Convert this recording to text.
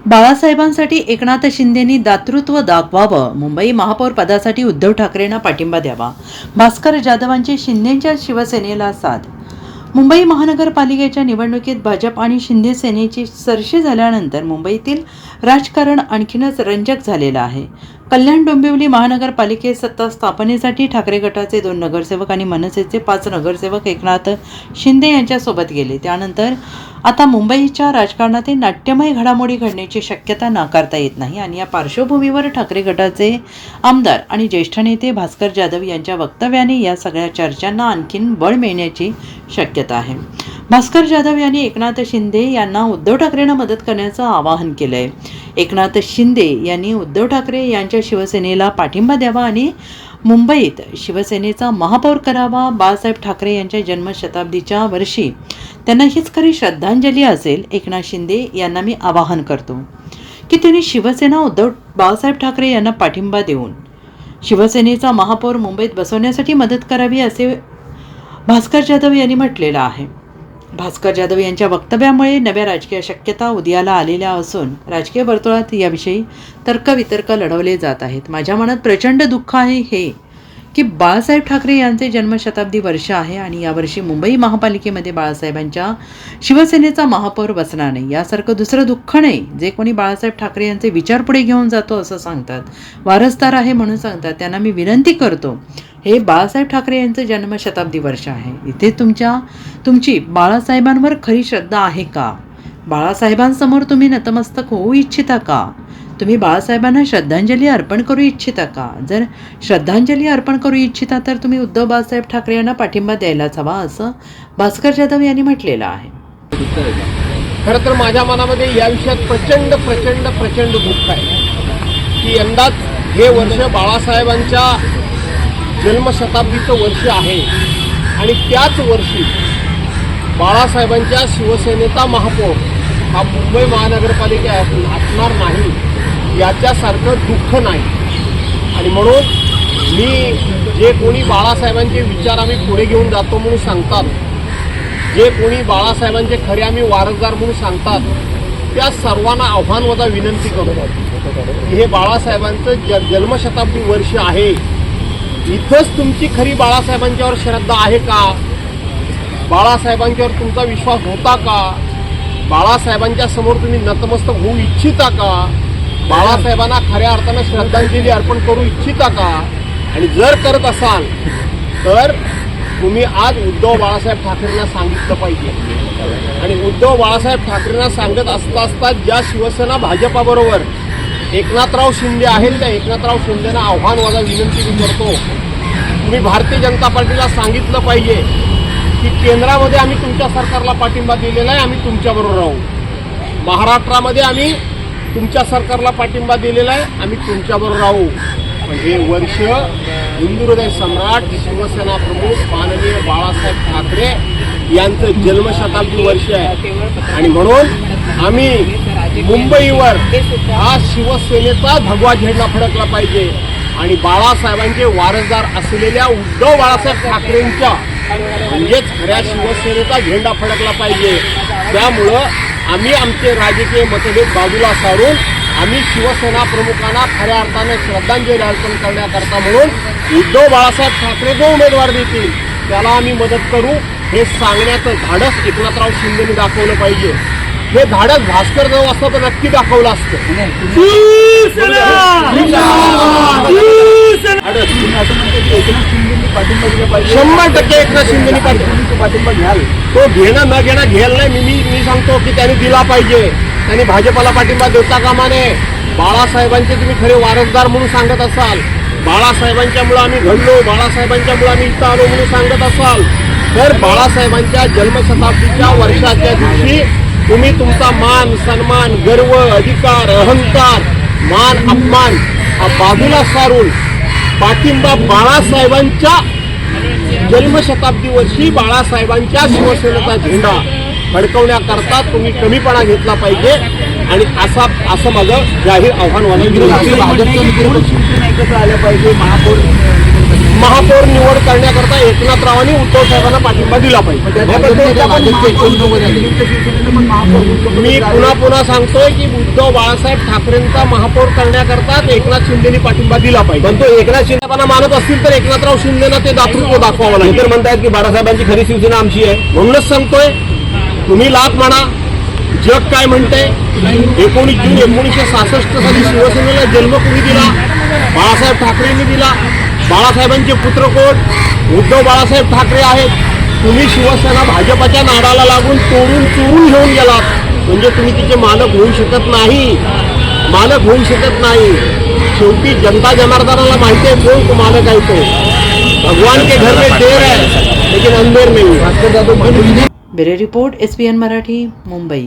बाळासाहेबांसाठी एकनाथ शिंदेंनी दातृत्व दाखवावं, मुंबई महापौर पदासाठी उद्धव ठाकरेंना पाठिंबा द्यावा, भास्कर जाधवांची शिंदेंच्या शिवसेनेला साथ। मुंबई महानगरपालिकेच्या निवडणुकीत भाजप आणि शिंदे सेनेची सरशी झाल्यानंतर मुंबईतील राजकारण आणखीनच रंजक झालेलं आहे। कल्याण डोंबिवली महानगरपालिकेत सत्ता स्थापनेसाठी ठाकरे गटाचे 2 नगरसेवक आणि मनसेचे 5 नगरसेवक एकनाथ शिंदे यांच्यासोबत गेले। त्यानंतर आता मुंबईच्या राजकारणातील नाट्यमय घडामोडी घडण्याची शक्यता नाकारता येत नाही आणि या पार्श्वभूमीवर ठाकरे गटाचे आमदार आणि ज्येष्ठ नेते भास्कर जाधव यांच्या वक्तव्याने या सगळ्या चर्चांना आणखीन बळ मिळण्याची शक्यता आहे। भास्कर जाधव यांनी एकनाथ शिंदे यांना उद्धव ठाकरेंना मदत करण्याचं आवाहन केलंय। एकनाथ शिंदे यांनी उद्धव ठाकरे यांच्या शिवसेनेला पाठिंबा द्यावा आणि मुंबईत शिवसेनेचा महापौर करावा। बाळासाहेब ठाकरे यांच्या जन्मशताब्दीच्या वर्षी त्यांना हीच खरी श्रद्धांजली असेल। एकनाथ शिंदे यांना मी आवाहन करतो की त्यांनी शिवसेना उद्धव बाळासाहेब ठाकरे यांना पाठिंबा देऊन शिवसेनेचा महापौर मुंबईत बसवण्यासाठी मदत करावी, असे भास्कर जाधव यांनी म्हटलेलं आहे। भास्कर जाधव यांच्या वक्तव्यामुळे नव्या राजकीय शक्यता उदयाला आलेल्या असून राजकीय वर्तुळात याविषयी तर्कवितर्क लढवले जात आहेत। माझ्या मनात प्रचंड दुःख आहे हे की बाळासाहेब ठाकरे यांचे जन्मशताब्दी वर्ष आहे आणि यावर्षी मुंबई महापालिकेमध्ये बाळासाहेबांच्या शिवसेनेचा महापौर बसणार नाही। यासारखं दुसरं दुःख नाही जे कोणी बाळासाहेब ठाकरे यांचे विचार पुढे घेऊन जातो असं सांगतात, वारसदार आहे म्हणून सांगतात, त्यांना मी विनंती करतो, हे बाळासाहेब ठाकरे यांचं जन्मशताब्दी वर्ष आहे, इथे तुमची बाळासाहेबांवर खरी श्रद्धा आहे का? बाळासाहेबांसमोर तुम्ही नतमस्तक होऊ इच्छिता का? तुम्ही बाळासाहेबांना श्रद्धांजली अर्पण करू इच्छिता का? जर श्रद्धांजली अर्पण करू इच्छिता तर तुम्ही उद्धव बाळासाहेब ठाकरे यांना पाठिंबा द्यायलाच हवा, असं भास्कर जाधव यांनी म्हटलेलं आहे। खरं तर माझ्या मनामध्ये या विषयात प्रचंड दुःख आहे की यंदाच हे वर्ष बाळासाहेबांच्या जन्मशताब्दीचं वर्ष आहे आणि त्याच वर्षी बाळासाहेबांच्या शिवसेनेचा महापौर हा मुंबई महानगरपालिकेत असणार नाही याच्यासारखं दुःख नाही। आणि म्हणून मी जे कोणी बाळासाहेबांचे विचार आम्ही पुढे घेऊन जातो म्हणून सांगतात, जे कोणी बाळासाहेबांचे खरे आम्ही वारसदार म्हणून सांगतात, त्या सर्वांना आव्हानवजा विनंती करतो की हे बाळासाहेबांचं जन्मशताब्दी वर्ष आहे, इथंच तुमची खरी बाळासाहेबांच्यावर श्रद्धा आहे का? बाळासाहेबांच्यावर तुमचा विश्वास होता का? बाळासाहेबांच्या समोर तुम्ही नतमस्तक होऊ इच्छिता का? बाळासाहेबांना खऱ्या अर्थानं श्रद्धांजली अर्पण करू इच्छिता का? आणि जर करत असाल तर तुम्ही आज उद्धव बाळासाहेब ठाकरेंना सांगितलं पाहिजे। आणि उद्धव बाळासाहेब ठाकरेंना सांगत असता ज्या शिवसेना भाजपाबरोबर एकनाथराव शिंदे आहेत त्या एकनाथराव शिंदेना आव्हानवादा विनंती मी करतो, तुम्ही भारतीय जनता पार्टीला सांगितलं पाहिजे की केंद्रामध्ये आम्ही तुमच्या सरकारला पाठिंबा दिलेला आहे, आम्ही तुमच्याबरोबर राहू। महाराष्ट्रामध्ये आम्ही तुमच्या सरकारला पाठिंबा दिलेला आहे, आम्ही तुमच्याबरोबर राहू। पण हे वर्ष हिंदू हृदय सम्राट शिवसेना प्रमुख माननीय बाळासाहेब ठाकरे यांचं जन्मशताब्दी वर्ष आहे आणि म्हणून आम्ही मुंबईवर हा शिवसेनेचा भगवा झेंडा फडकला पाहिजे आणि बाळासाहेबांचे वारसदार असलेल्या उद्धव बाळासाहेब ठाकरेंच्या म्हणजेच खऱ्या शिवसेनेचा झेंडा फडकला पाहिजे। त्यामुळं आम्ही आमचे राजकीय मतभेद बाजूला सारून आम्ही शिवसेना प्रमुखांना खऱ्या अर्थानं श्रद्धांजली अर्पण करण्याकरता म्हणून उद्धव बाळासाहेब ठाकरे जो उमेदवार देतील त्याला आम्ही मदत करू, हे सांगण्याचं धाडस एकनाथराव शिंदेंनी दाखवलं पाहिजे। हे धाडस भास्कर जाधव असतं तर नक्की दाखवलं असतं। 100% एकनाथ शिंदेनी पाठिंबा घ्याल, तो घेणं न घेणं घ्यायला नाही, मी सांगतो की त्यांनी दिला पाहिजे। त्यांनी भाजपाला पाठिंबा देता कामा नये। बाळासाहेबांचे तुम्ही खरे वारसदार म्हणून सांगत असाल, बाळासाहेबांच्यामुळे आम्ही घडलो, बाळासाहेबांच्यामुळे आम्ही इथं आलो म्हणून सांगत असाल तर बाळासाहेबांच्या जन्मशताब्दीच्या वर्षाच्या दिवशी तुम्ही तुमचा मान सन्मान गर्व अधिकार अहंकार मान अपमान हा बाजूला सारून पाठिंबा बाळासाहेबांच्या जन्मशताब्दी वर्षी बाळासाहेबांच्या शिवसेनेचा झेंडा फडकवण्याकरता तुम्ही कमीपणा घेतला पाहिजे आणि असं माझं जाहीर आव्हान वाटतं। आल्या पाहिजे महापौर महापौर निवड करण्याकरता एकनाथरावांनी उद्धव साहेबांना पाठिंबा दिला पाहिजे. मी पुन्हा पुन्हा सांगतोय की उद्धव बाळासाहेब ठाकरेंचा महापौर करण्याकरता एकनाथ शिंदेनी पाठिंबा दिला पाहिजे. पण तो एकनाथ शिंदेना मानत असतील तर एकनाथराव शिंदेना ते दातृत्व दाखवावं लागेल. तर म्हणतायत की बाळासाहेबांची खरी शिवसेना आमची आहे. म्हणूनच सांगतोय, तुम्ही लाभ म्हणा, जग काय म्हणते. 19 जून 1966 साली शिवसेनेला जन्म कुणी दिला? बाळासाहेब ठाकरेंनी दिला. बाळासाहेबांचे पुत्र कोण? उद्धव बाळासाहेब ठाकरे आहेत. तुम्ही शिवसेना भाजपच्या नादाला लागून तोडून चोरून घेऊन गेलात, म्हणजे तुम्ही तिचे मालक होऊ शकत नाही. मालक होऊ शकत नाही. शेवटी जनता जनार्दनाला माहिती आहे कोण मालक आहे तो. भगवान के घर में देर है लेकिन अंधेर नहीं. Bureau report SBN Marathi, Mumbai.